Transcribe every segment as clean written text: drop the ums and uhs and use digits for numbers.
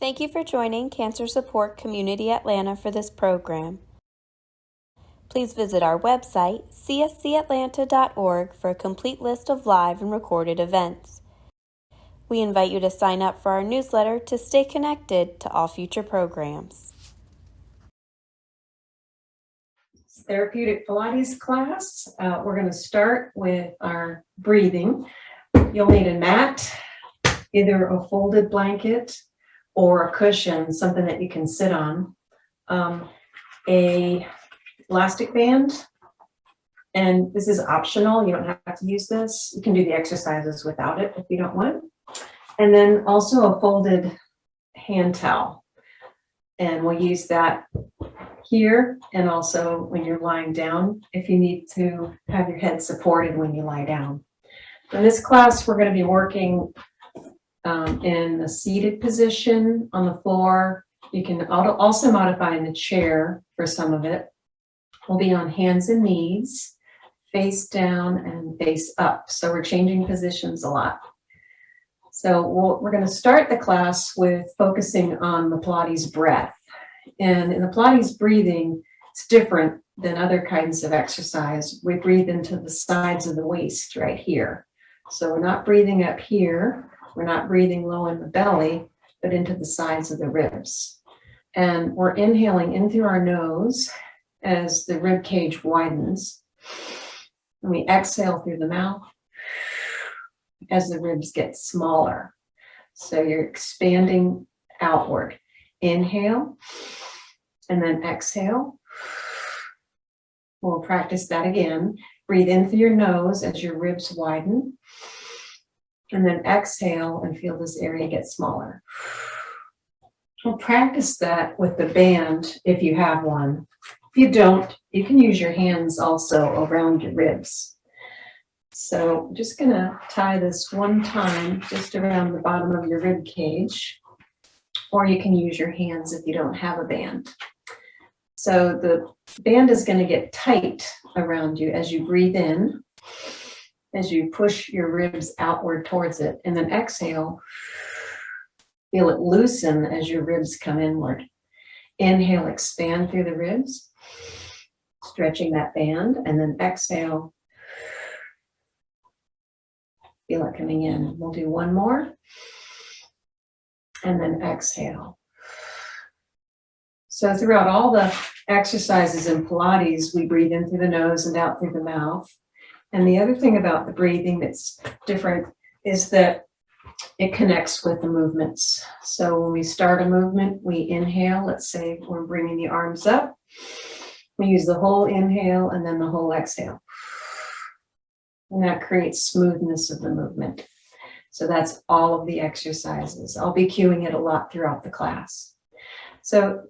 Thank you for joining Cancer Support Community Atlanta for this program. Please visit our website, cscatlanta.org, for a complete list of live and recorded events. We invite you to sign up for our newsletter to stay connected to all future programs. Therapeutic Pilates class. We're going to start with our breathing. You'll need a mat, either a folded blanket or a cushion, something that you can sit on, a elastic band, and this is optional. You don't have to use this. You can do the exercises without it if you don't want. And then also a folded hand towel, and we'll use that here and also when you're lying down if you need to have your head supported when you lie down. In this class, we're going to be working in a seated position on the floor. You can also modify in the chair for some of it. We'll be on hands and knees, face down and face up. So we're changing positions a lot. So we're going to start the class with focusing on the Pilates breath. And in the Pilates breathing, it's different than other kinds of exercise. We breathe into the sides of the waist right here. So we're not breathing up here. We're not breathing low in the belly, but into the sides of the ribs. And we're inhaling in through our nose as the rib cage widens. And we exhale through the mouth as the ribs get smaller. So you're expanding outward. Inhale and then exhale. We'll practice that again. Breathe in through your nose as your ribs widen. And then exhale and feel this area get smaller. We'll practice that with the band if you have one. If you don't, you can use your hands also around your ribs. So I'm just going to tie this one time just around the bottom of your rib cage, or you can use your hands if you don't have a band. So the band is going to get tight around you as you breathe in, as you push your ribs outward towards it, and then exhale. Feel it loosen as your ribs come inward. Inhale, expand through the ribs, stretching that band, and then exhale. Feel it coming in. We'll do one more, and then exhale. So throughout all the exercises in Pilates, we breathe in through the nose and out through the mouth. And the other thing about the breathing that's different is that it connects with the movements. So when we start a movement, we inhale. Let's say we're bringing the arms up. We use the whole inhale and then the whole exhale. And that creates smoothness of the movement. So that's all of the exercises. I'll be cueing it a lot throughout the class. So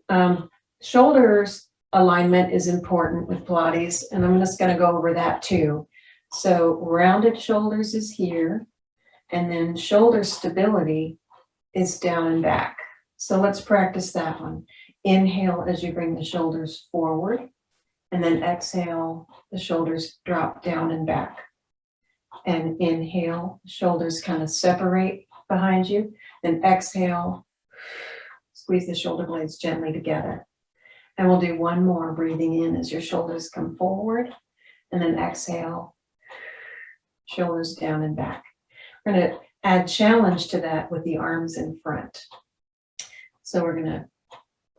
shoulders alignment is important with Pilates, and I'm just going to go over that too. So rounded shoulders is here, and then shoulder stability is down and back. So let's practice that one. Inhale as you bring the shoulders forward, and then exhale, the shoulders drop down and back. And inhale, shoulders kind of separate behind you. Then exhale, squeeze the shoulder blades gently together. And we'll do one more, breathing in as your shoulders come forward. And then exhale, shoulders down and back. We're going to add challenge to that with the arms in front. So we're going to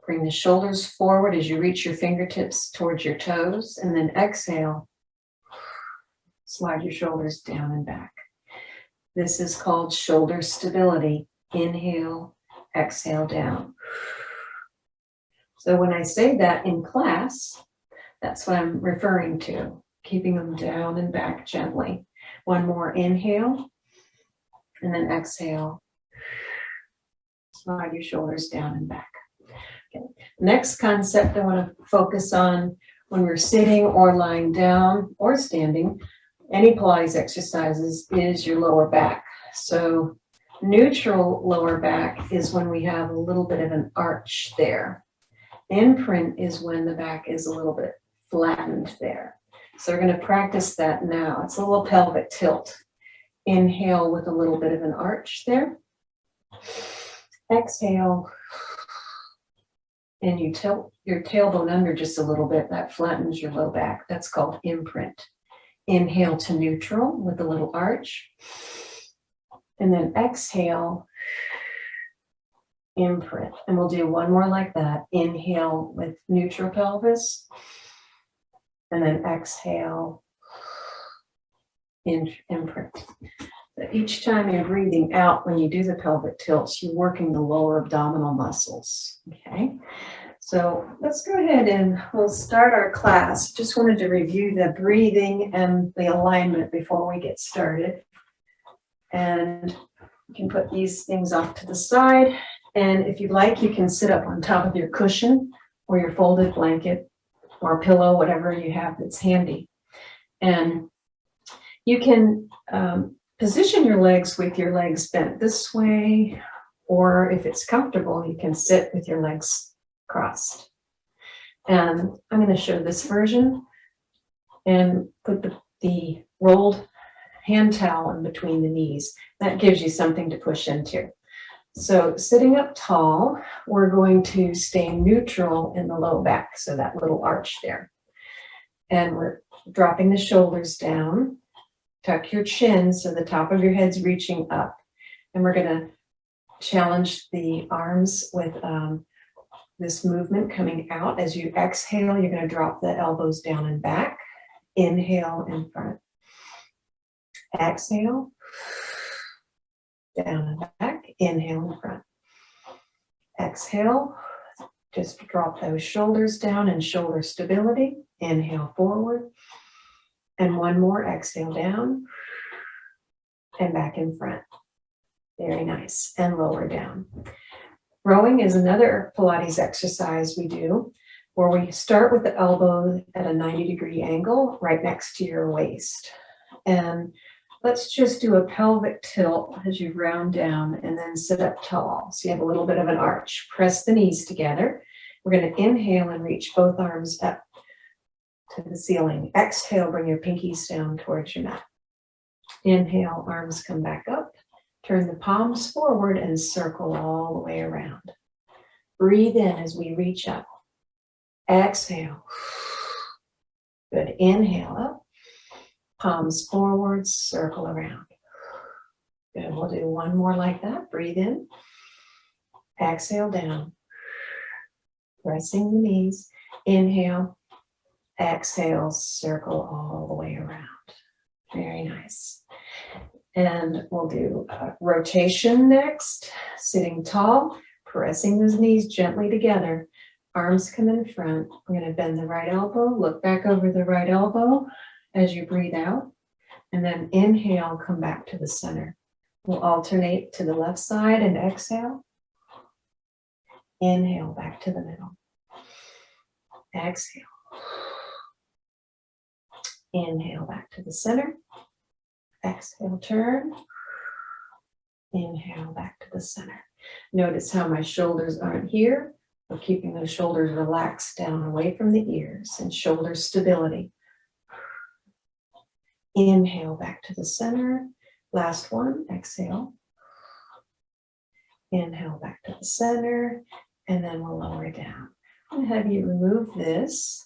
bring the shoulders forward as you reach your fingertips towards your toes. And then exhale, slide your shoulders down and back. This is called shoulder stability. Inhale, exhale down. So when I say that in class, that's what I'm referring to, keeping them down and back gently. One more inhale, and then exhale. Slide your shoulders down and back. Okay. Next concept I want to focus on when we're sitting or lying down or standing, any Pilates exercises, is your lower back. So neutral lower back is when we have a little bit of an arch there. Imprint is when the back is a little bit flattened there. So we're going to practice that now. It's a little pelvic tilt. Inhale with a little bit of an arch there. Exhale. And you tilt your tailbone under just a little bit. That flattens your low back. That's called imprint. Inhale to neutral with a little arch. And then exhale, imprint. And we'll do one more like that. Inhale with neutral pelvis. And then exhale, imprint. So each time you're breathing out, when you do the pelvic tilts, you're working the lower abdominal muscles. Okay, so let's go ahead and we'll start our class. Just wanted to review the breathing and the alignment before we get started. And you can put these things off to the side. And if you'd like, you can sit up on top of your cushion or your folded blanket or pillow, whatever you have that's handy. And you can position your legs with your legs bent this way, or if it's comfortable, you can sit with your legs crossed. And I'm going to show this version and put the rolled hand towel in between the knees. That gives you something to push into. So sitting up tall, we're going to stay neutral in the low back, so that little arch there. And we're dropping the shoulders down. Tuck your chin so the top of your head's reaching up. And we're going to challenge the arms with this movement coming out. As you exhale, you're going to drop the elbows down and back. Inhale in front. Exhale. Down and back. Inhale in front. Exhale. Just drop those shoulders down and shoulder stability. Inhale forward. And one more, exhale down and back in front. Very nice. And lower down. Rowing is another Pilates exercise we do where we start with the elbow at a 90-degree angle right next to your waist. And let's just do a pelvic tilt as you round down and then sit up tall. So you have a little bit of an arch. Press the knees together. We're going to inhale and reach both arms up to the ceiling. Exhale, bring your pinkies down towards your mat. Inhale, arms come back up. Turn the palms forward and circle all the way around. Breathe in as we reach up. Exhale. Good. Inhale up. Palms forward, circle around. Good. We'll do one more like that. Breathe in. Exhale down. Pressing the knees. Inhale. Exhale, circle all the way around. Very nice. And we'll do a rotation next. Sitting tall, pressing those knees gently together. Arms come in front. We're going to bend the right elbow, look back over the right elbow as you breathe out. And then inhale, come back to the center. We'll alternate to the left side and exhale. Inhale, back to the middle. Exhale. Inhale back to the center. Exhale, turn. Inhale back to the center. Notice how my shoulders aren't here. We're keeping those shoulders relaxed down away from the ears and shoulder stability. Inhale back to the center. Last one, exhale. Inhale back to the center, and then we'll lower down. I'm going to have you remove this.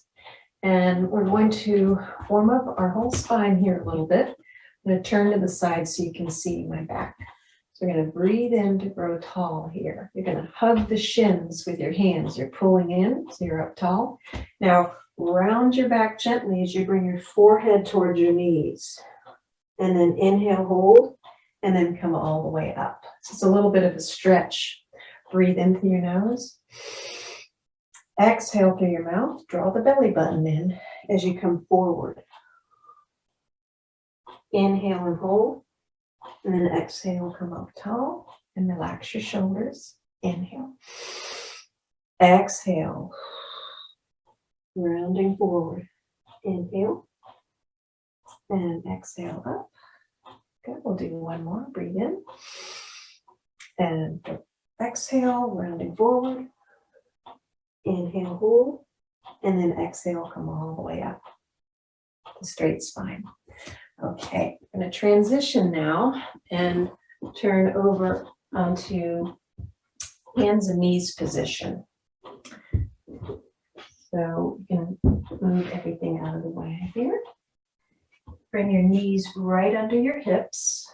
And we're going to warm up our whole spine here a little bit. I'm going to turn to the side so you can see my back. So we're going to breathe in to grow tall here. You're going to hug the shins with your hands. You're pulling in, so you're up tall. Now, round your back gently as you bring your forehead towards your knees. And then inhale, hold, and then come all the way up. So it's a little bit of a stretch. Breathe in through your nose. Exhale through your mouth. Draw the belly button in as you come forward. Inhale and hold. And then exhale, come up tall and relax your shoulders. Inhale. Exhale. Rounding forward. Inhale. And exhale up. Good. We'll do one more. Breathe in. And exhale, rounding forward. Inhale, hold, and then exhale, come all the way up. The straight spine. Okay, I'm going to transition now and turn over onto hands and knees position. So you can move everything out of the way here. Bring your knees right under your hips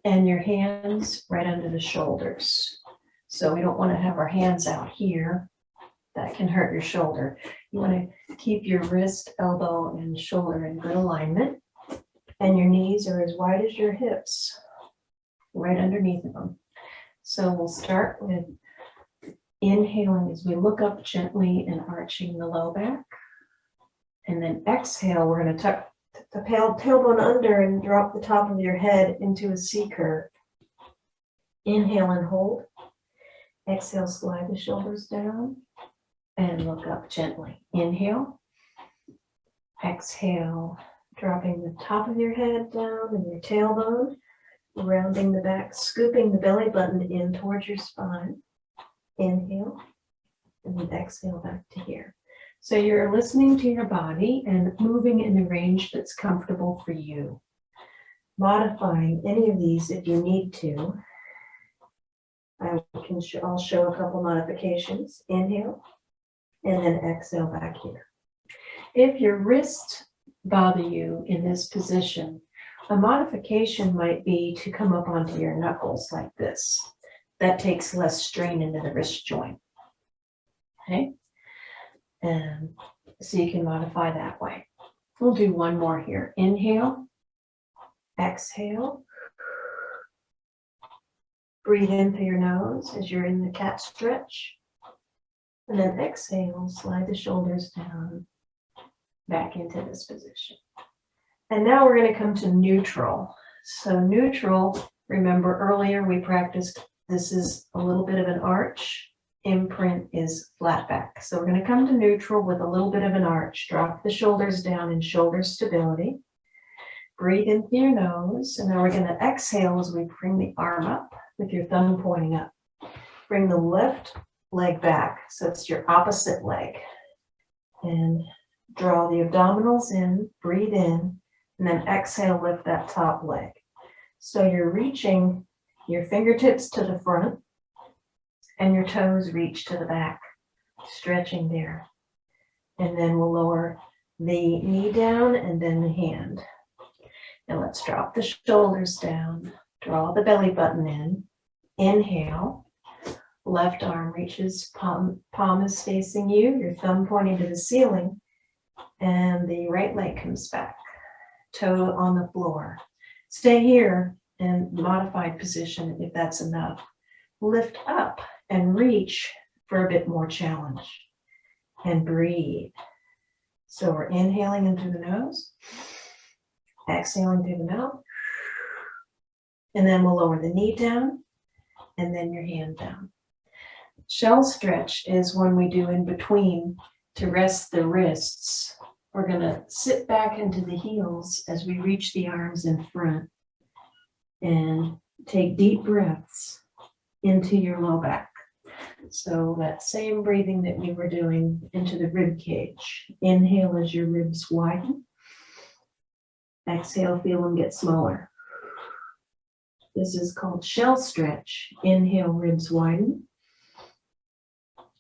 and your hands right under the shoulders. So we don't want to have our hands out here. That can hurt your shoulder. You want to keep your wrist, elbow, and shoulder in good alignment. And your knees are as wide as your hips, right underneath of them. So we'll start with inhaling as we look up gently and arching the low back. And then exhale, we're going to tuck the tailbone under and drop the top of your head into a C curve. Inhale and hold. Exhale, slide the shoulders down and look up gently. Inhale. Exhale, dropping the top of your head down and your tailbone, rounding the back, scooping the belly button in towards your spine. Inhale, and then exhale back to here. So you're listening to your body and moving in the range that's comfortable for you. Modifying any of these if you need to. I'll show a couple modifications. Inhale, and then exhale back here. If your wrists bother you in this position, a modification might be to come up onto your knuckles like this. That takes less strain into the wrist joint. Okay? And so you can modify that way. We'll do one more here. Inhale, exhale. Breathe in through your nose as you're in the cat stretch. And then exhale, slide the shoulders down, back into this position. And now we're going to come to neutral. So neutral, remember earlier we practiced, this is a little bit of an arch. Imprint is flat back. So we're going to come to neutral with a little bit of an arch. Drop the shoulders down in shoulder stability. Breathe in through your nose. And now we're going to exhale as we bring the arm up with your thumb pointing up. Bring the left leg back, so it's your opposite leg. And draw the abdominals in, breathe in, and then exhale, lift that top leg. So you're reaching your fingertips to the front and your toes reach to the back, stretching there. And then we'll lower the knee down and then the hand. Now let's drop the shoulders down, draw the belly button in, inhale. Left arm reaches, palm is facing you, your thumb pointing to the ceiling, and the right leg comes back, toe on the floor. Stay here in modified position if that's enough. Lift up and reach for a bit more challenge. And breathe. So we're inhaling in through the nose, exhaling through the mouth, and then we'll lower the knee down, and then your hand down. Shell stretch is one we do in between to rest the wrists. We're going to sit back into the heels as we reach the arms in front and take deep breaths into your low back. So that same breathing that we were doing into the rib cage. Inhale as your ribs widen. Exhale, feel them get smaller. This is called shell stretch. Inhale, ribs widen.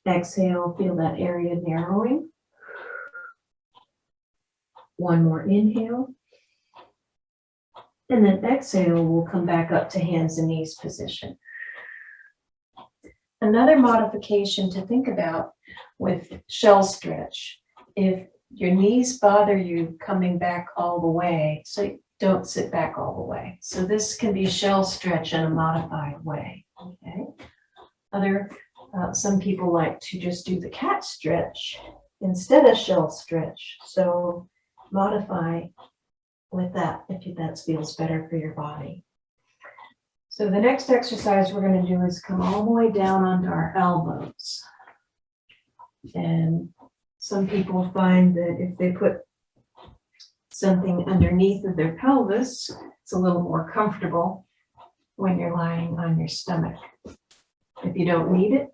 Exhale, feel that area narrowing. One more inhale. And then exhale, we'll come back up to hands and knees position. Another modification to think about with shell stretch, if your knees bother you coming back all the way, so don't sit back all the way. So this can be shell stretch in a modified way. Okay. Some people like to just do the cat stretch instead of shell stretch. So modify with that if that feels better for your body. So the next exercise we're going to do is come all the way down onto our elbows. And some people find that if they put something underneath of their pelvis, it's a little more comfortable when you're lying on your stomach. If you don't need it,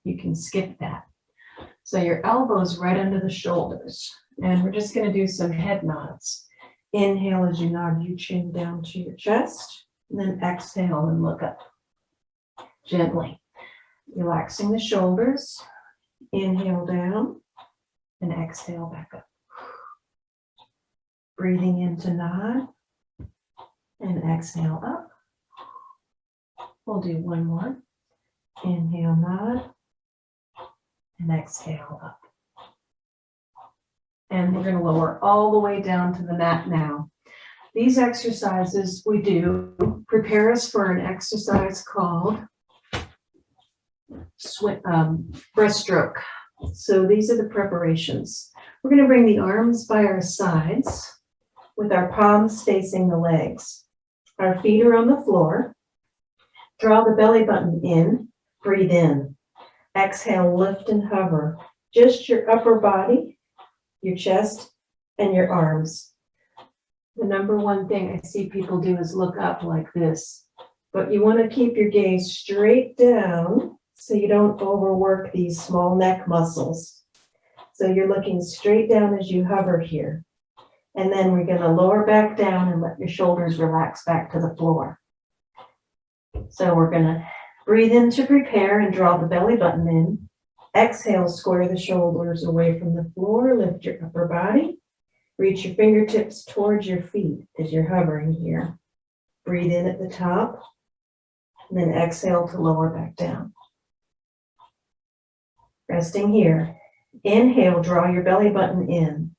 you can skip that. So your elbows right under the shoulders. And we're just going to do some head nods. Inhale as you nod your chin down to your chest. And then exhale and look up gently. Relaxing the shoulders. Inhale down and exhale back up. Breathing into nod and exhale up. We'll do one more. Inhale, nod, and exhale up. And we're going to lower all the way down to the mat now. These exercises we do prepare us for an exercise called breaststroke. So these are the preparations. We're going to bring the arms by our sides with our palms facing the legs. Our feet are on the floor. Draw the belly button in. Breathe in. Exhale, lift and hover. Just your upper body, your chest, and your arms. The number one thing I see people do is look up like this. But you want to keep your gaze straight down so you don't overwork these small neck muscles. So you're looking straight down as you hover here. And then we're going to lower back down and let your shoulders relax back to the floor. So we're going to breathe in to prepare and draw the belly button in. Exhale, square the shoulders away from the floor. Lift your upper body. Reach your fingertips towards your feet as you're hovering here. Breathe in at the top. And then exhale to lower back down. Resting here. Inhale, draw your belly button in.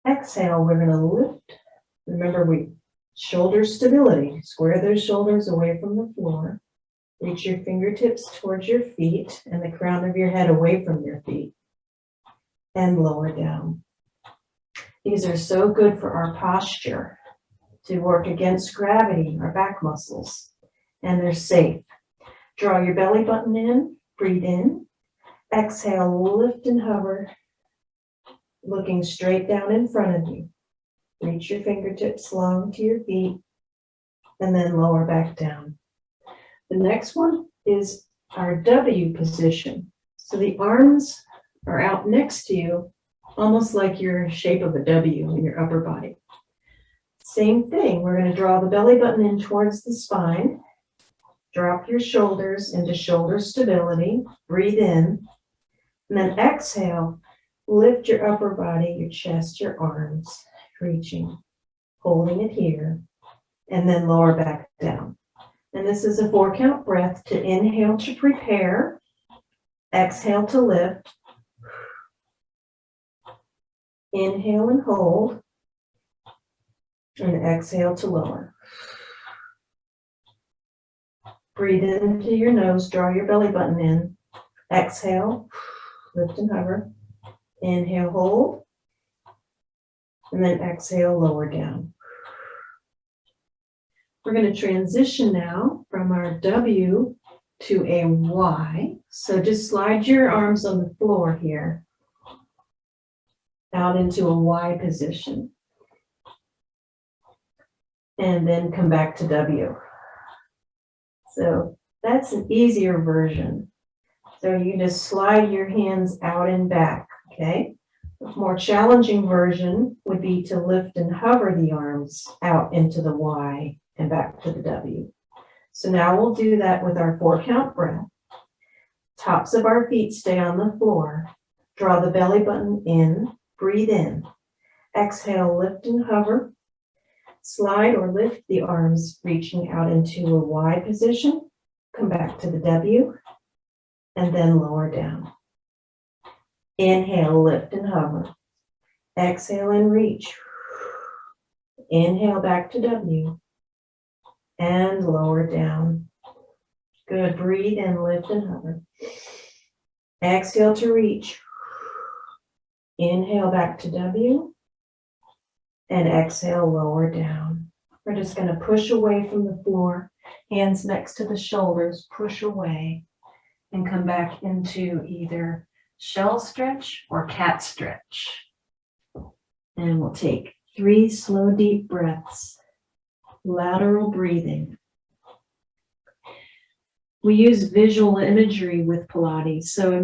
Exhale, we're going to lift. Remember, shoulder stability. Square those shoulders away from the floor. Reach your fingertips towards your feet and the crown of your head away from your feet. And lower down. These are so good for our posture to work against gravity, our back muscles. And they're safe. Draw your belly button in. Breathe in. Exhale, lift and hover, looking straight down in front of you. Reach your fingertips long to your feet, and then lower back down. The next one is our W position. So the arms are out next to you, almost like your shape of a W in your upper body. Same thing, we're going to draw the belly button in towards the spine. Drop your shoulders into shoulder stability. Breathe in. And then exhale, lift your upper body, your chest, your arms, reaching, holding it here, and then lower back down. And this is a 4-count breath to inhale to prepare, exhale to lift, inhale and hold, and exhale to lower. Breathe into your nose, draw your belly button in, exhale, lift and hover. Inhale, hold. And then exhale, lower down. We're going to transition now from our W to a Y. So just slide your arms on the floor here out into a Y position. And then come back to W. So that's an easier version. So you can just slide your hands out and back, okay? A more challenging version would be to lift and hover the arms out into the Y and back to the W. So now we'll do that with our 4-count breath. Tops of our feet stay on the floor. Draw the belly button in, breathe in. Exhale, lift and hover. Slide or lift the arms, reaching out into a Y position. Come back to the W. And then lower down. Inhale, lift and hover. Exhale and reach. Inhale back to W. And lower down. Good. Breathe and lift and hover. Exhale to reach. Inhale back to W. And exhale, lower down. We're just going to push away from the floor. Hands next to the shoulders. Push away. And come back into either shell stretch or cat stretch. And we'll take 3 slow, deep breaths, lateral breathing. We use visual imagery with Pilates. So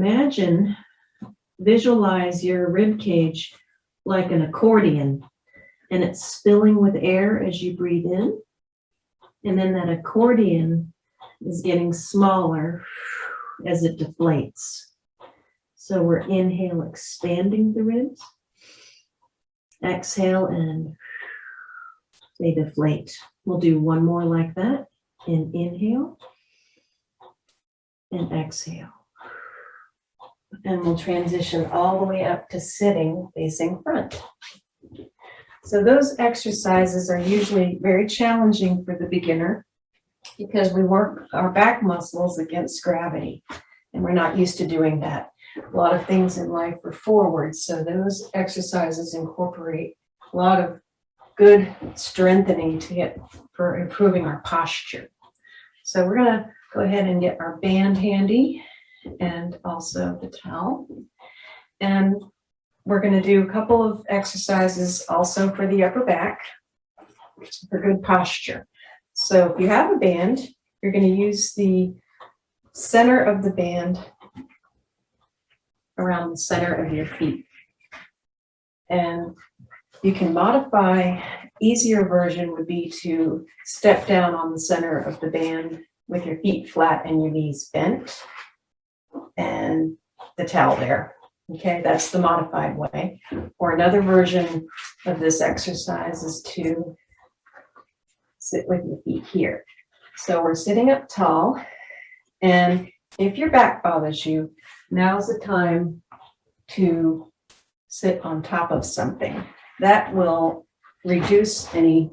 visualize your rib cage like an accordion, and it's spilling with air as you breathe in. And then that accordion is getting smaller as it deflates. So we're inhale, expanding the ribs. Exhale, and they deflate. We'll do one more like that. Inhale and exhale. And we'll transition all the way up to sitting facing front. So those exercises are usually very challenging for the beginner because we work our back muscles against gravity, and we're not used to doing that. A lot of things in life are forward, so those exercises incorporate a lot of good strengthening to get for improving our posture. So we're going to go ahead and get our band handy and also the towel. And we're going to do a couple of exercises also for the upper back for good posture. So if you have a band, you're going to use the center of the band around the center of your feet. And you can modify, easier version would be to step down on the center of the band with your feet flat and your knees bent and the towel there. Okay, that's the modified way. Or another version of this exercise is to sit with your feet here. So we're sitting up tall, and if your back bothers you, now's the time to sit on top of something. That will reduce any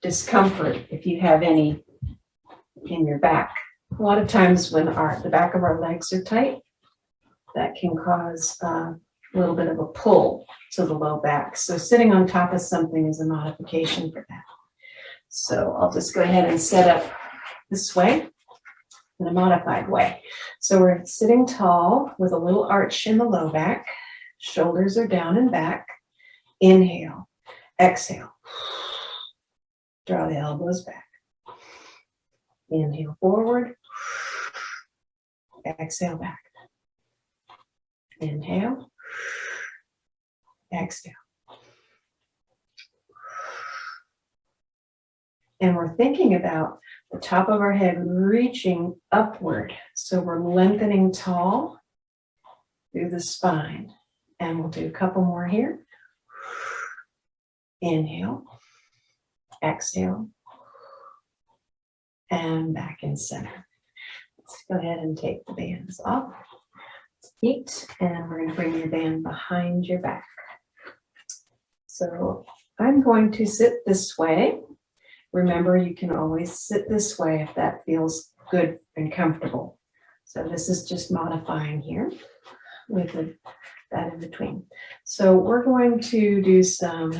discomfort if you have any in your back. A lot of times when the back of our legs are tight, that can cause a little bit of a pull to the low back. So sitting on top of something is a modification for that. So I'll just go ahead and set up this way in a modified way. So we're sitting tall with a little arch in the low back. Shoulders are down and back. Inhale, exhale. Draw the elbows back. Inhale forward. Exhale back. Inhale. Exhale. And we're thinking about the top of our head reaching upward. So we're lengthening tall through the spine. And we'll do a couple more here. Inhale. Exhale. And back in center. Let's go ahead and take the bands off. Feet, and we're going to bring your band behind your back. So I'm going to sit this way. Remember, you can always sit this way if that feels good and comfortable. So this is just modifying here with that in between. So we're going to do some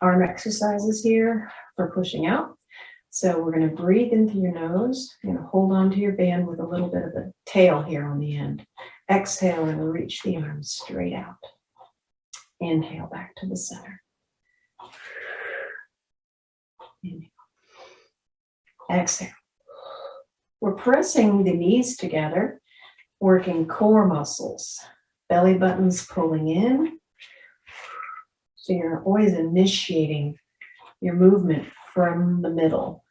arm exercises here for pushing out. So we're going to breathe into your nose. You're going to hold on to your band with a little bit of a tail here on the end. Exhale and reach the arms straight out. Inhale back to the center. Inhale. Exhale. We're pressing the knees together, working core muscles. Belly buttons pulling in. So you're always initiating your movement from the middle.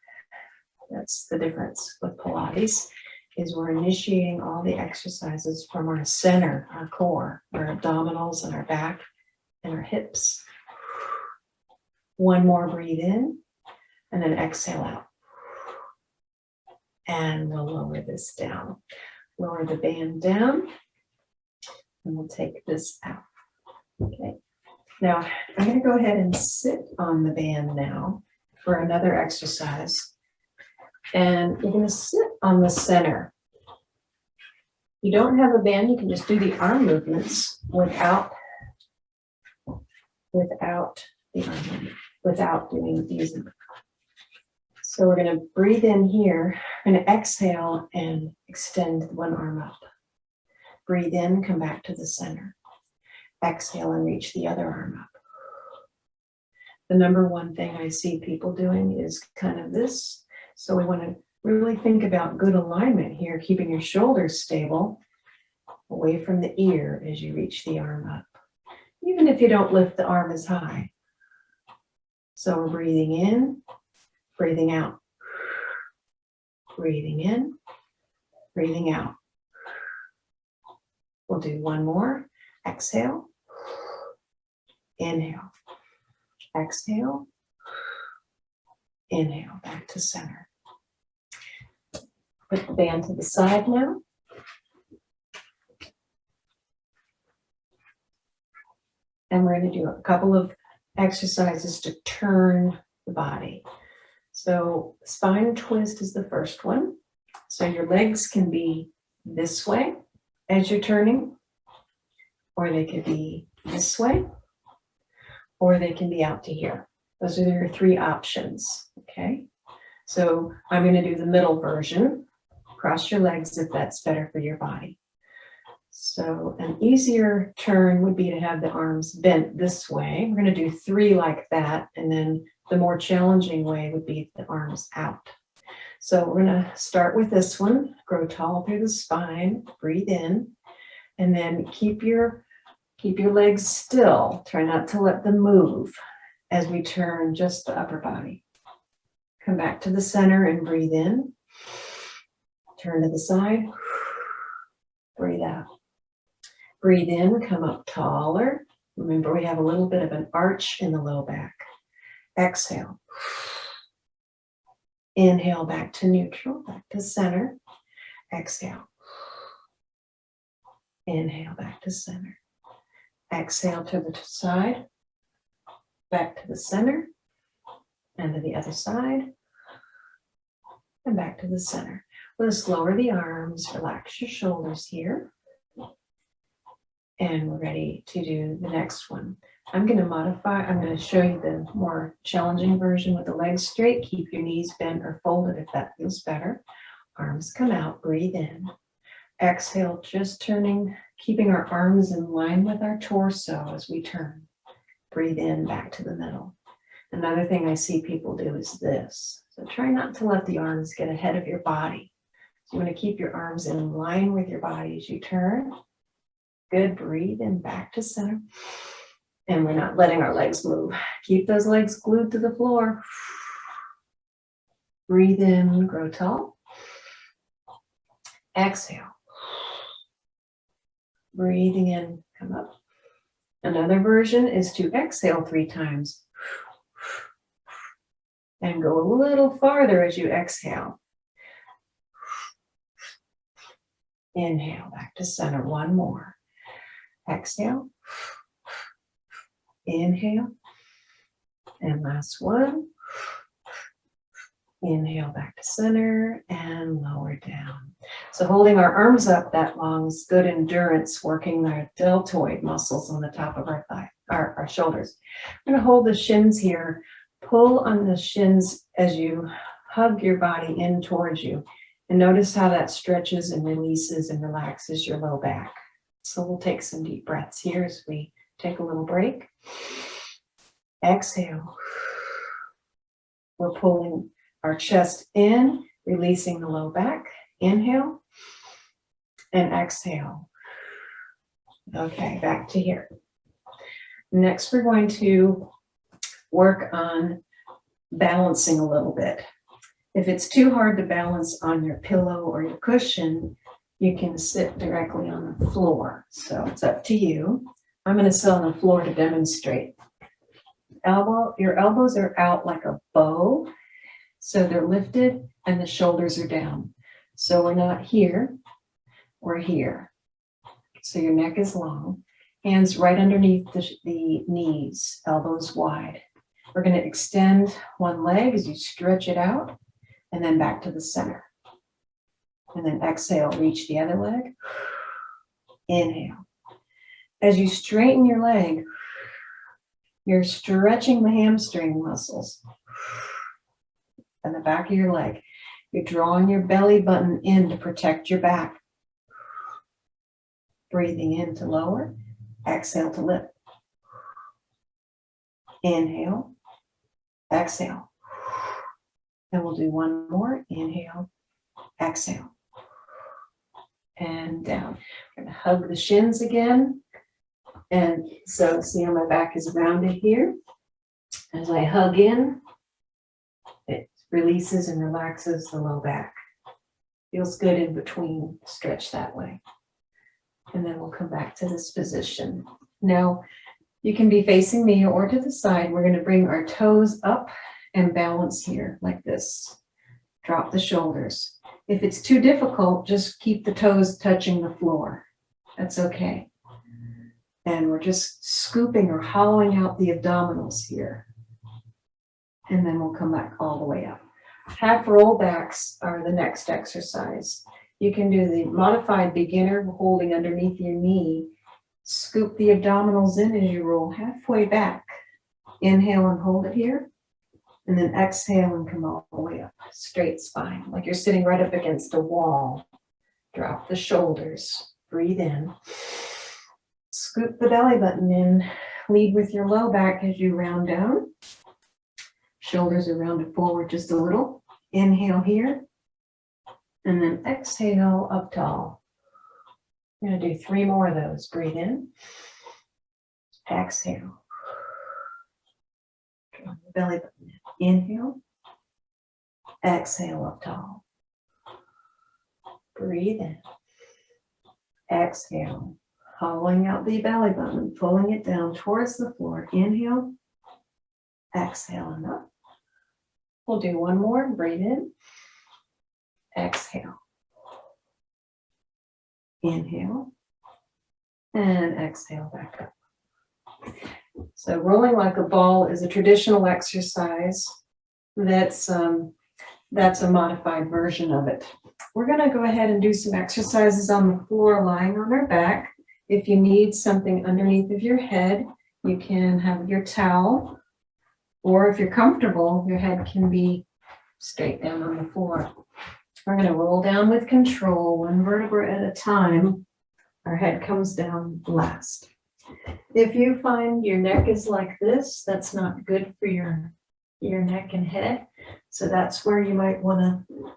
That's the difference with Pilates, is we're initiating all the exercises from our center, our core, our abdominals and our back and our hips. One more breathe in and then exhale out. And we'll lower this down. Lower the band down and we'll take this out. Okay. Now I'm going to go ahead and sit on the band now for another exercise. And you're going to sit on the center. You don't have a band, you can just do the arm movements without the arm movement, without doing these. So we're going to breathe in here. We're going to exhale and extend one arm up. Breathe in, come back to the center. Exhale and reach the other arm up. The number one thing I see people doing is kind of this. So we want to really think about good alignment here, keeping your shoulders stable away from the ear as you reach the arm up, even if you don't lift the arm as high. So we're breathing in, breathing out, breathing in, breathing out. We'll do one more. Exhale. Inhale. Exhale. Inhale. Back to center. Put the band to the side now. And we're going to do a couple of exercises to turn the body. So spine twist is the first one. So your legs can be this way as you're turning, or they could be this way, or they can be out to here. Those are your three options, okay? So I'm going to do the middle version. Cross your legs if that's better for your body. So an easier turn would be to have the arms bent this way. We're going to do 3 like that, and then the more challenging way would be the arms out. So we're going to start with this one. Grow tall through the spine. Breathe in, and then keep your legs still. Try not to let them move as we turn just the upper body. Come back to the center and breathe in. Turn to the side. Breathe out. Breathe in, come up taller. Remember, we have a little bit of an arch in the low back. Exhale. Inhale back to neutral, back to center. Exhale. Inhale back to center. Exhale to the side. Back to the center. And to the other side. And back to the center. We'll just lower the arms, relax your shoulders here. And we're ready to do the next one. I'm going to show you the more challenging version with the legs straight. Keep your knees bent or folded if that feels better. Arms come out, breathe in. Exhale, just turning, keeping our arms in line with our torso as we turn. Breathe in, back to the middle. Another thing I see people do is this. So try not to let the arms get ahead of your body. So you want to keep your arms in line with your body as you turn. Good, breathe in, back to center. And we're not letting our legs move. Keep those legs glued to the floor. Breathe in, grow tall. Exhale. Breathing in, come up. Another version is to exhale 3 times. And go a little farther as you exhale. Inhale, back to center. One more. Exhale. Inhale. And last one. Inhale back to center and lower down. So holding our arms up that long is good endurance, working our deltoid muscles on the top of our thigh, our shoulders. I'm going to hold the shins here. Pull on the shins as you hug your body in towards you. And notice how that stretches and releases and relaxes your low back. So we'll take some deep breaths here as we take a little break. Exhale. We're pulling our chest in, releasing the low back. Inhale and exhale. Okay, back to here. Next, we're going to work on balancing a little bit. If it's too hard to balance on your pillow or your cushion, you can sit directly on the floor. So it's up to you. I'm going to sit on the floor to demonstrate. Your elbows are out like a bow. So they're lifted and the shoulders are down. So we're not here, we're here. So your neck is long, hands right underneath the knees, elbows wide. We're going to extend one leg as you stretch it out and then back to the center. And then exhale, reach the other leg. Inhale. As you straighten your leg, you're stretching the hamstring muscles and the back of your leg. You're drawing your belly button in to protect your back. Breathing in to lower. Exhale to lift. Inhale. Exhale. And we'll do one more. Inhale. Exhale. And down. I'm going to hug the shins again. And so see how my back is rounded here. As I hug in, it releases and relaxes the low back. Feels good in between, stretch that way. And then we'll come back to this position. Now, you can be facing me or to the side. We're going to bring our toes up and balance here like this. Drop the shoulders. If it's too difficult, just keep the toes touching the floor. That's okay. And we're just scooping or hollowing out the abdominals here. And then we'll come back all the way up. Half rollbacks are the next exercise. You can do the modified beginner holding underneath your knee. Scoop the abdominals in as you roll halfway back. Inhale and hold it here. And then exhale and come all the way up. Straight spine, like you're sitting right up against a wall. Drop the shoulders. Breathe in. Scoop the belly button in. Lead with your low back as you round down. Shoulders are rounded forward just a little. Inhale here. And then exhale up tall. We're going to do 3 more of those. Breathe in. Exhale. Draw the belly button in. Inhale. Exhale up tall. Breathe in. Exhale. Hollowing out the belly button, pulling it down towards the floor. Inhale. Exhale and up. We'll do 1 more. Breathe in. Exhale. Inhale. And exhale back up. So rolling like a ball is a traditional exercise. That's a modified version of it. We're going to go ahead and do some exercises on the floor lying on our back. If you need something underneath of your head, you can have your towel, or if you're comfortable, your head can be straight down on the floor. We're going to roll down with control, 1 vertebra at a time. Our head comes down last. If you find your neck is like this, that's not good for your neck and head. So that's where you might want to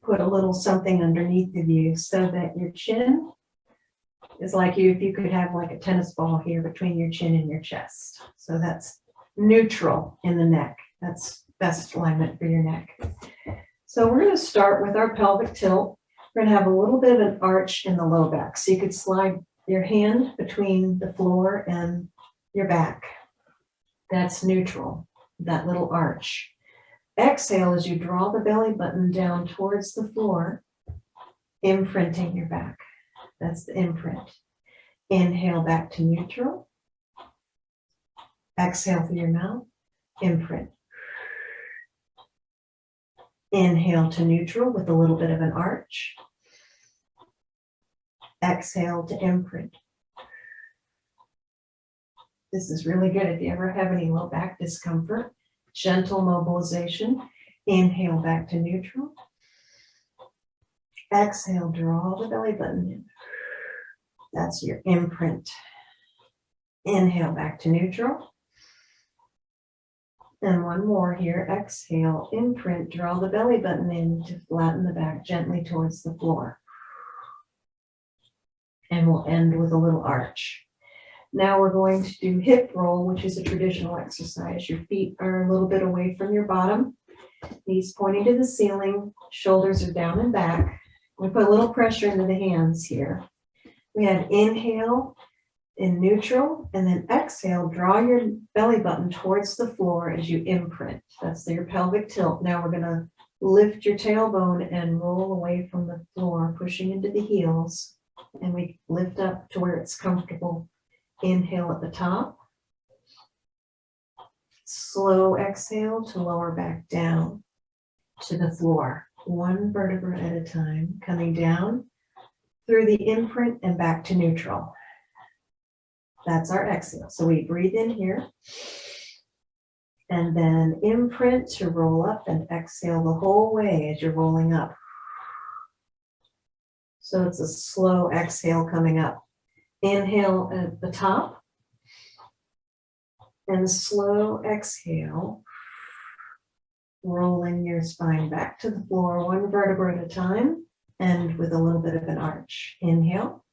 put a little something underneath of you so that your chin is like if you could have like a tennis ball here between your chin and your chest. So that's neutral in the neck. That's best alignment for your neck. So we're going to start with our pelvic tilt. We're going to have a little bit of an arch in the low back. So you could slide your hand between the floor and your back. That's neutral, that little arch. Exhale as you draw the belly button down towards the floor, imprinting your back. That's the imprint. Inhale back to neutral. Exhale through your mouth, imprint. Inhale to neutral with a little bit of an arch. Exhale to imprint. This is really good if you ever have any low back discomfort. Gentle mobilization. Inhale back to neutral. Exhale, draw the belly button in. That's your imprint. Inhale back to neutral. And 1 more here. Exhale, imprint, draw the belly button in to flatten the back gently towards the floor. And we'll end with a little arch. Now we're going to do hip roll, which is a traditional exercise. Your feet are a little bit away from your bottom. Knees pointing to the ceiling. Shoulders are down and back. We put a little pressure into the hands here. We have inhale in neutral, and then exhale, draw your belly button towards the floor as you imprint. That's your pelvic tilt. Now we're going to lift your tailbone and roll away from the floor, pushing into the heels. And we lift up to where it's comfortable. Inhale at the top. Slow exhale to lower back down to the floor. 1 vertebra at a time, coming down through the imprint and back to neutral. That's our exhale. So we breathe in here and then imprint to roll up and exhale the whole way as you're rolling up. So it's a slow exhale coming up. Inhale at the top and slow exhale, rolling your spine back to the floor, 1 vertebra at a time, and with a little bit of an arch. Inhale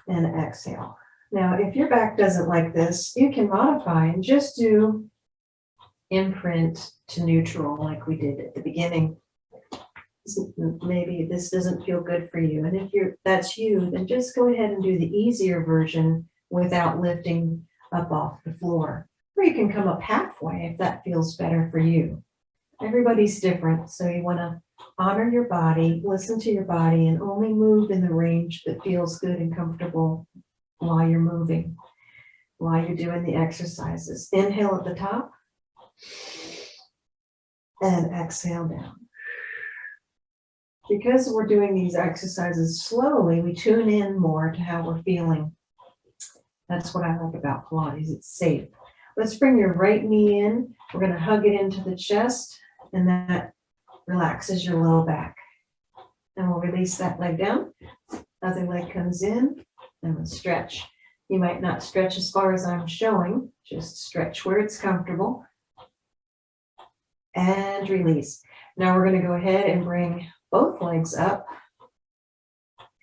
and exhale. Now, if your back doesn't like this, you can modify and just do imprint to neutral like we did at the beginning. maybe this doesn't feel good for you. And if that's you, then just go ahead and do the easier version without lifting up off the floor. Or you can come up halfway if that feels better for you. Everybody's different, so you want to honor your body, listen to your body, and only move in the range that feels good and comfortable while you're moving, while you're doing the exercises. Inhale at the top and exhale down. Because we're doing these exercises slowly, we tune in more to how we're feeling. That's what I like about Pilates. It's safe. Let's bring your right knee in. We're going to hug it into the chest, and that relaxes your low back. And we'll release that leg down. Other leg comes in, and we'll stretch. You might not stretch as far as I'm showing. Just stretch where it's comfortable. And release. Now we're going to go ahead and bring both legs up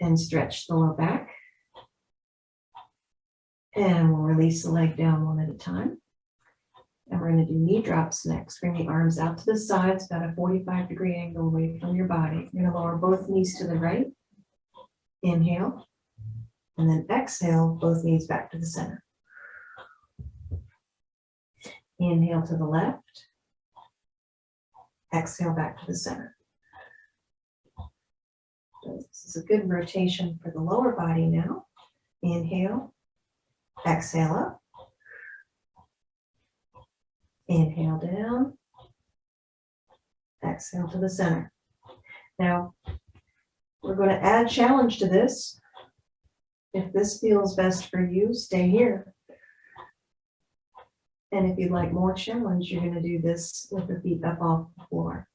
and stretch the low back. And we'll release the leg down one at a time. And we're going to do knee drops next. Bring the arms out to the sides, about a 45-degree angle away from your body. You're going to lower both knees to the right. Inhale. And then exhale, both knees back to the center. Inhale to the left. Exhale back to the center. This is a good rotation for the lower body now. Inhale, exhale up. Inhale down. Exhale to the center. Now, we're going to add challenge to this. If this feels best for you, stay here. And if you'd like more challenge, you're going to do this with the feet up off the floor.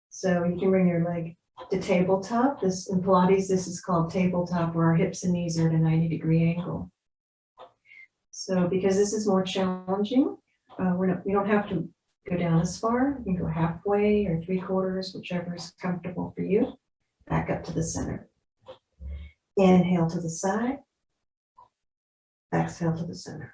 So you can bring your leg to tabletop. This in Pilates, this is called tabletop, where our hips and knees are at a 90-degree angle. So because this is more challenging, we don't have to go down as far. You can go halfway or 3/4, whichever is comfortable for you. Back up to the center. Inhale to the side. Exhale to the center.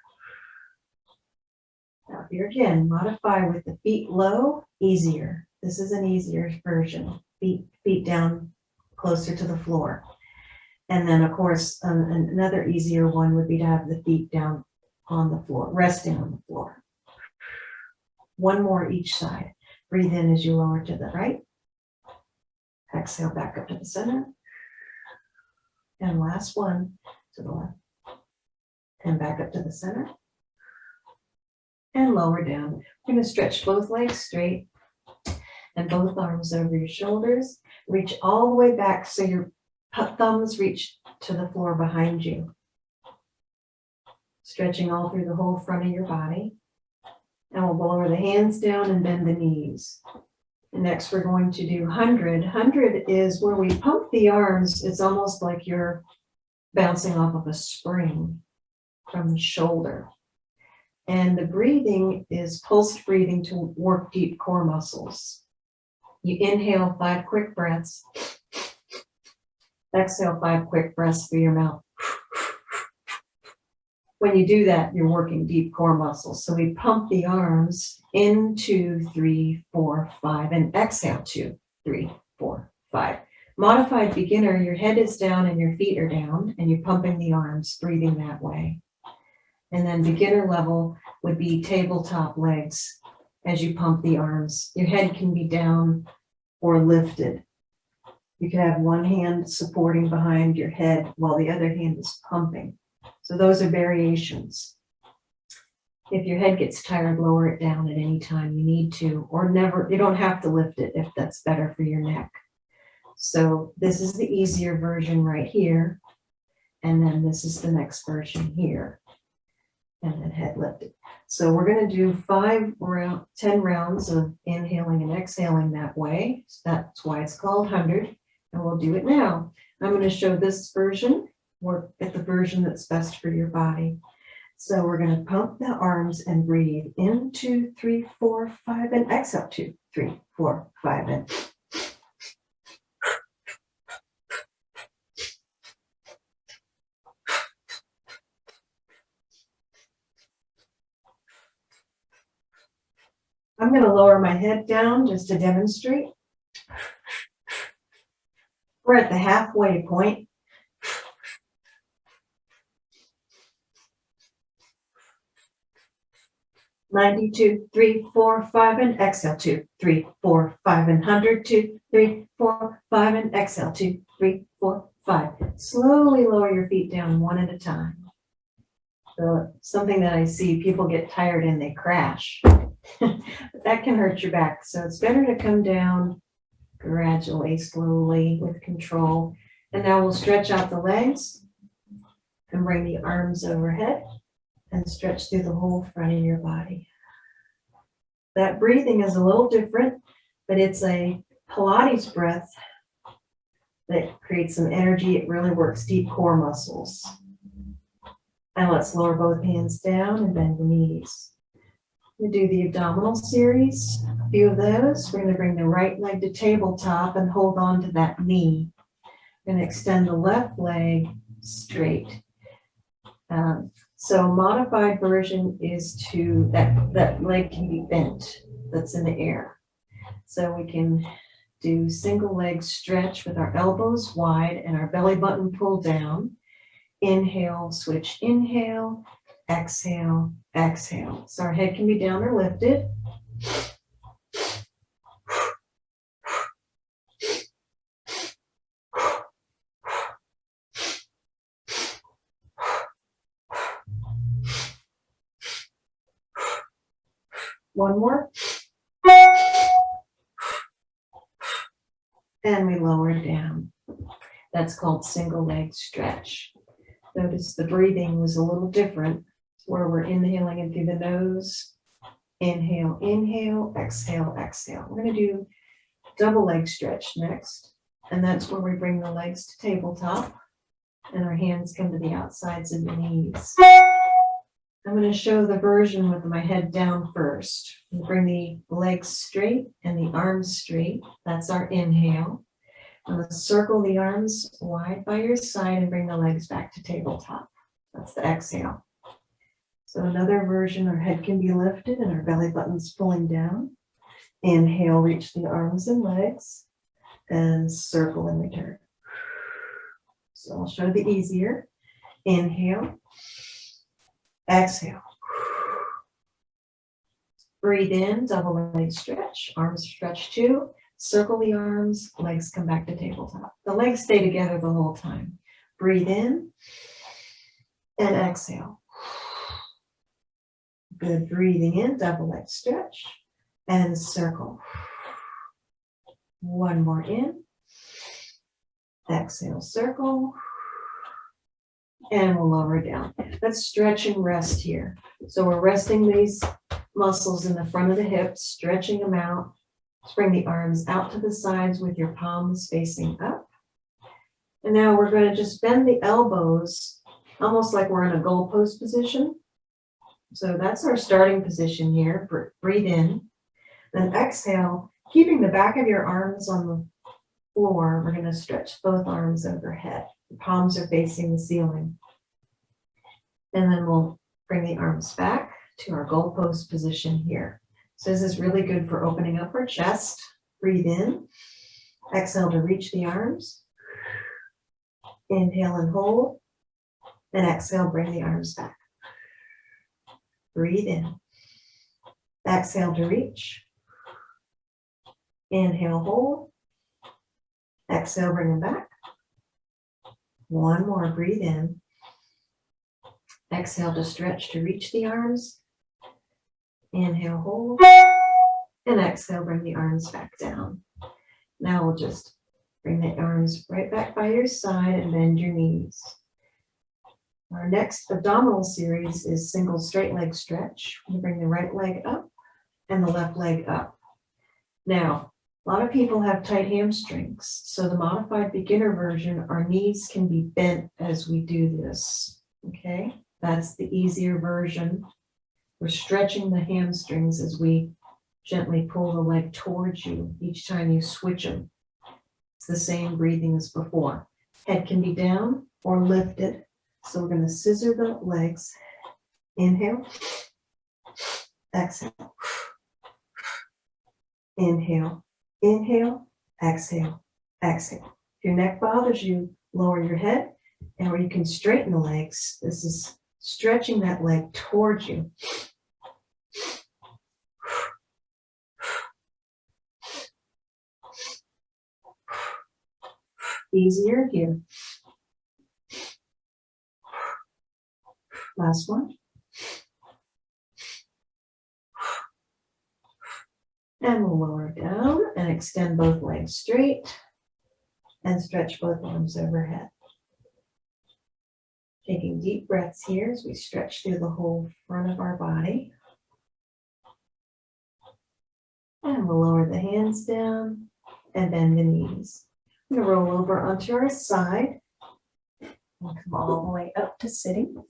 Now here again, modify with the feet low, easier. This is an easier version. Feet down closer to the floor. And then, of course, another easier one would be to have the feet down on the floor, resting on the floor. One more each side. Breathe in as you lower to the right. Exhale back up to the center. And last one to the left. And back up to the center. And lower down. We're going to stretch both legs straight and both arms over your shoulders. Reach all the way back so your thumbs reach to the floor behind you. Stretching all through the whole front of your body. And we'll lower the hands down and bend the knees. And next we're going to do 100. 100 is where we pump the arms. It's almost like you're bouncing off of a spring from the shoulder. And the breathing is pulsed breathing to work deep core muscles. You inhale 5 quick breaths. Exhale 5 quick breaths through your mouth. When you do that, you're working deep core muscles. So we pump the arms in 2, 3, 4, 5, and exhale 2, 3, 4, 5. Modified beginner, your head is down and your feet are down, and you're pumping the arms, breathing that way. And then beginner level would be tabletop legs as you pump the arms. Your head can be down or lifted. You can have one hand supporting behind your head while the other hand is pumping. So those are variations. If your head gets tired, lower it down at any time you need to, or never. You don't have to lift it if that's better for your neck. So this is the easier version right here. And then this is the next version here. And then head lifted. So we're going to do 10 rounds of inhaling and exhaling that way. So that's why it's called 100. And we'll do it now. I'm going to show this version. Work at the version that's best for your body. So we're going to pump the arms and breathe in 2, 3, 4, 5, and exhale 2, 3, 4, 5, and I'm going to lower my head down just to demonstrate. We're at the halfway point. Ninety-two, 3, 4, 5, and exhale. 2, 3, 4, 5, and 100. 2, 3, 4, 5, and exhale. 2, 3, 4, 5. Slowly lower your feet down one at a time. So something that I see people get tired and they crash. That can hurt your back. So it's better to come down gradually, slowly, with control. And now we'll stretch out the legs and bring the arms overhead and stretch through the whole front of your body. That breathing is a little different, but it's a Pilates breath that creates some energy. It really works deep core muscles. And let's lower both hands down and bend the knees. We do the Abdominal Series, a few of those. We're going to bring the right leg to tabletop and hold on to that knee. And extend the left leg straight. So modified version is to, that leg can be bent, that's in the air. So we can do single leg stretch with our elbows wide and our belly button pulled down. Inhale, switch, inhale, exhale, exhale. So our head can be down or lifted. One more. And we lower down. That's called single leg stretch. Notice the breathing was a little different, where we're inhaling in through the nose. Inhale, inhale, exhale, exhale. We're going to do double leg stretch next. And that's where we bring the legs to tabletop and our hands come to the outsides of the knees. I'm going to show the version with my head down first. We bring the legs straight and the arms straight. That's our inhale. I'm going to circle the arms wide by your side and bring the legs back to tabletop. That's the exhale. So another version, our head can be lifted and our belly button's pulling down. Inhale, reach the arms and legs and circle in return. So I'll show the easier. Inhale. Exhale. Breathe in, double leg stretch, arms stretch too. Circle the arms, legs come back to tabletop. The legs stay together the whole time. Breathe in and exhale. Good, breathing in, double leg stretch and circle. One more in. Exhale, circle. And we'll lower down. Let's stretch and rest here. So we're resting these muscles in the front of the hips, stretching them out. Let's bring the arms out to the sides with your palms facing up. And now we're going to just bend the elbows, almost like we're in a goalpost position. So that's our starting position here. Breathe in. Then exhale, keeping the back of your arms on the floor. We're going to stretch both arms overhead. The palms are facing the ceiling. And then we'll bring the arms back to our goalpost position here. So this is really good for opening up our chest. Breathe in. Exhale to reach the arms. Inhale and hold. And exhale, bring the arms back. Breathe in. Exhale to reach. Inhale, hold. Exhale, bring them back. One more, breathe in. Exhale to stretch to reach the arms. Inhale, hold. And exhale, bring the arms back down. Now we'll just bring the arms right back by your side and bend your knees. Our next abdominal series is single straight leg stretch. We bring the right leg up and the left leg up. Now, a lot of people have tight hamstrings, so the modified beginner version, our knees can be bent as we do this, okay? That's the easier version. We're stretching the hamstrings as we gently pull the leg towards you each time you switch them. It's the same breathing as before. Head can be down or lifted, so we're going to scissor the legs. Inhale, exhale, inhale. Inhale, exhale, exhale. your neck bothers you, lower your head, and where you can straighten the legs, this is stretching that leg towards you. Easier here. Last one. And we'll lower down and extend both legs straight and stretch both arms overhead. Taking deep breaths here as we stretch through the whole front of our body. And we'll lower the hands down and bend the knees. We're going to roll over onto our side. We'll come all the way up to sitting.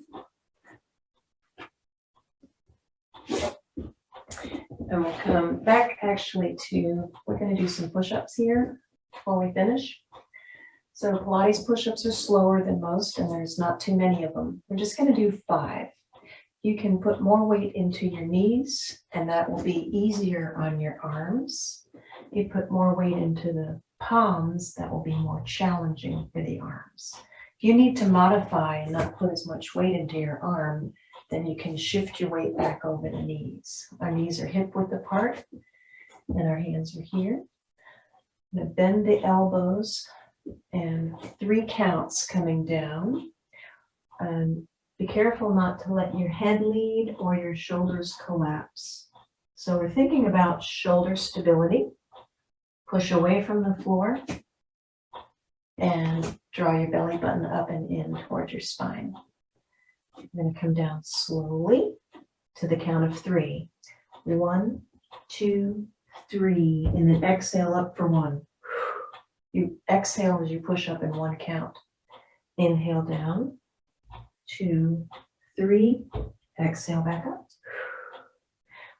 And we'll come back actually to, we're going to do some push-ups here before we finish. So Pilates push-ups are slower than most, and there's not too many of them. We're just going to do 5. You can put more weight into your knees, and that will be easier on your arms. You put more weight into the palms, that will be more challenging for the arms. If you need to modify and not put as much weight into your arm, then you can shift your weight back over the knees. Our knees are hip width apart, and our hands are here. I'm going to bend the elbows, and 3 counts coming down. Be careful not to let your head lead or your shoulders collapse. So we're thinking about shoulder stability. Push away from the floor and draw your belly button up and in towards your spine. You're going to come down slowly to the count of 3. 1, 2, 3, and then exhale up for 1. You exhale as you push up in 1 count. Inhale down, 2, 3, exhale back up.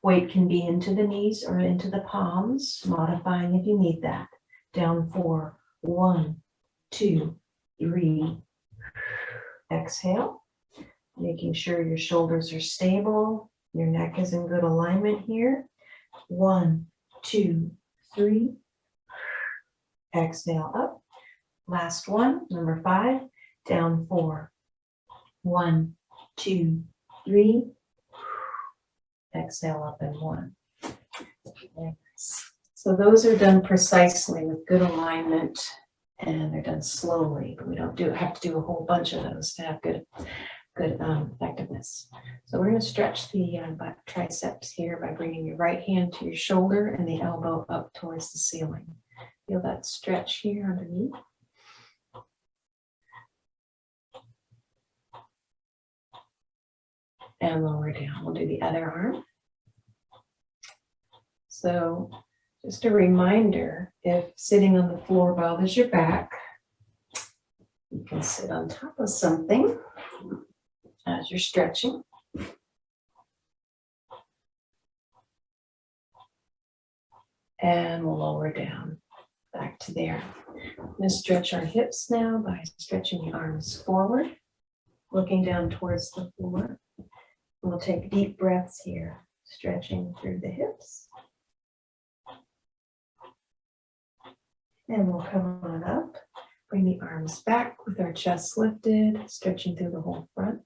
Weight can be into the knees or into the palms, modifying if you need that. Down 4, 1, 2, 3, exhale. Making sure your shoulders are stable, your neck is in good alignment here. 1, 2, 3, exhale up. Last one, number 5, down 4. 1, 2, 3, exhale up and 1. So those are done precisely with good alignment, and they're done slowly, but we don't have to do a whole bunch of those to have good effectiveness. So we're going to stretch the triceps here by bringing your right hand to your shoulder and the elbow up towards the ceiling. Feel that stretch here underneath. And lower down. We'll do the other arm. So just a reminder, if sitting on the floor bothers your back, you can sit on top of something as you're stretching. And we'll lower down back to there. I'm going to stretch our hips now by stretching the arms forward, looking down towards the floor. We'll take deep breaths here, stretching through the hips. And we'll come on up, bring the arms back with our chest lifted, stretching through the whole front.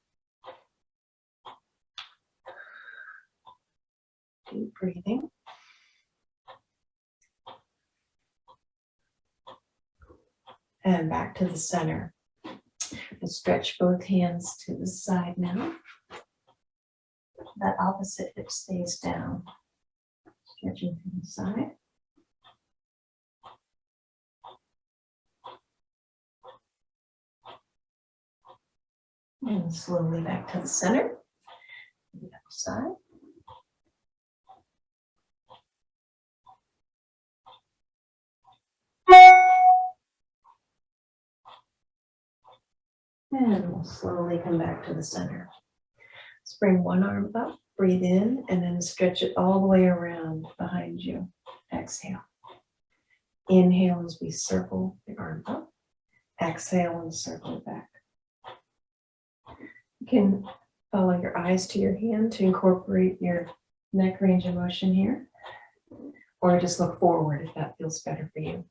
Deep breathing. And back to the center. We'll stretch both hands to the side now. That opposite hip stays down. Stretching to the side. And slowly back to the center. The other side. And we'll slowly come back to the center. Let's bring one arm up, breathe in, and then stretch it all the way around behind you. Exhale. Inhale as we circle the arm up. Exhale and circle it back. You can follow your eyes to your hand to incorporate your neck range of motion here, or just look forward if that feels better for you.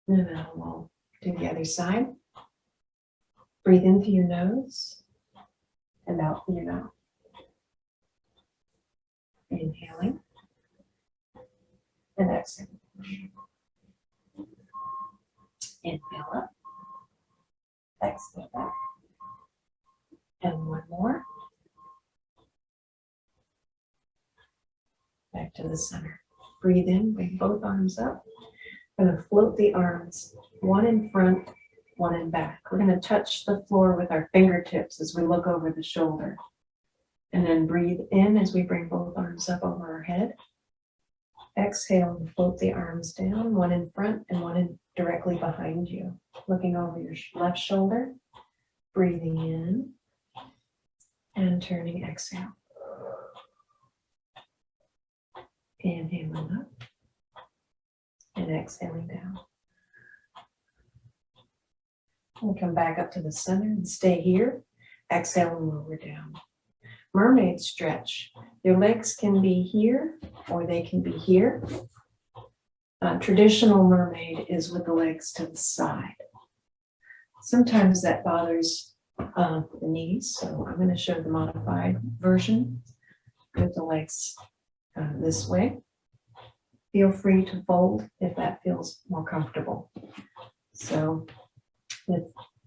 And then we'll do the other side. Breathe in through your nose and out through your mouth. Inhaling and exhaling. Inhale up, exhale back. And one more. Back to the center. Breathe in, bring both arms up. We're going to float the arms, one in front, one in back. We're going to touch the floor with our fingertips as we look over the shoulder. And then breathe in as we bring both arms up over our head. Exhale and float the arms down, one in front and one in directly behind you. Looking over your left shoulder, breathing in and turning exhale. Inhaling up and exhaling down. We'll come back up to the center and stay here. Exhale and lower down. Mermaid stretch. Your legs can be here or they can be here. Traditional mermaid is with the legs to the side. Sometimes that bothers the knees, so I'm going to show the modified version with the legs this way. Feel free to fold if that feels more comfortable. So with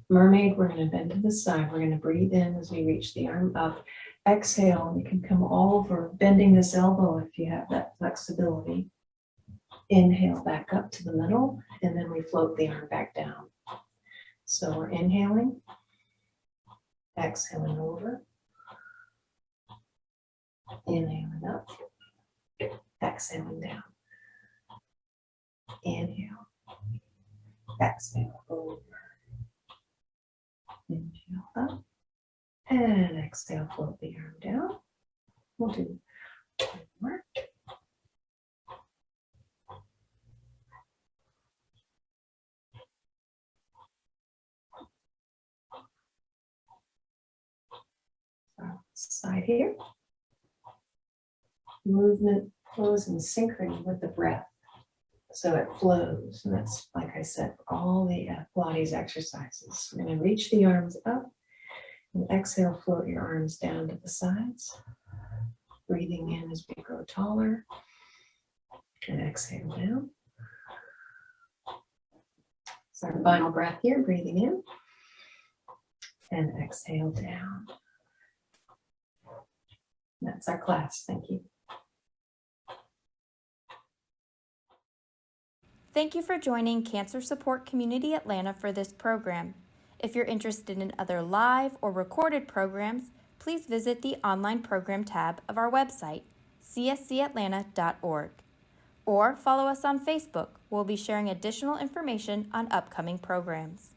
mermaid, we're going to bend to the side. We're going to breathe in as we reach the arm up. Exhale, you can come over, bending this elbow if you have that flexibility. Inhale back up to the middle, and then we float the arm back down. So we're inhaling, exhaling over, inhaling up, exhaling down. Inhale, exhale over, inhale up, and exhale, float the arm down. We'll do one more. Side here. Movement flows in synchrony with the breath. So it flows, and that's, like I said, all the Pilates exercises. We're going to reach the arms up and exhale, float your arms down to the sides. Breathing in as we grow taller and exhale down. So our final breath here, breathing in and exhale down. That's our class. Thank you. Thank you for joining Cancer Support Community Atlanta for this program. If you're interested in other live or recorded programs, please visit the online program tab of our website, cscatlanta.org, or follow us on Facebook. We'll be sharing additional information on upcoming programs.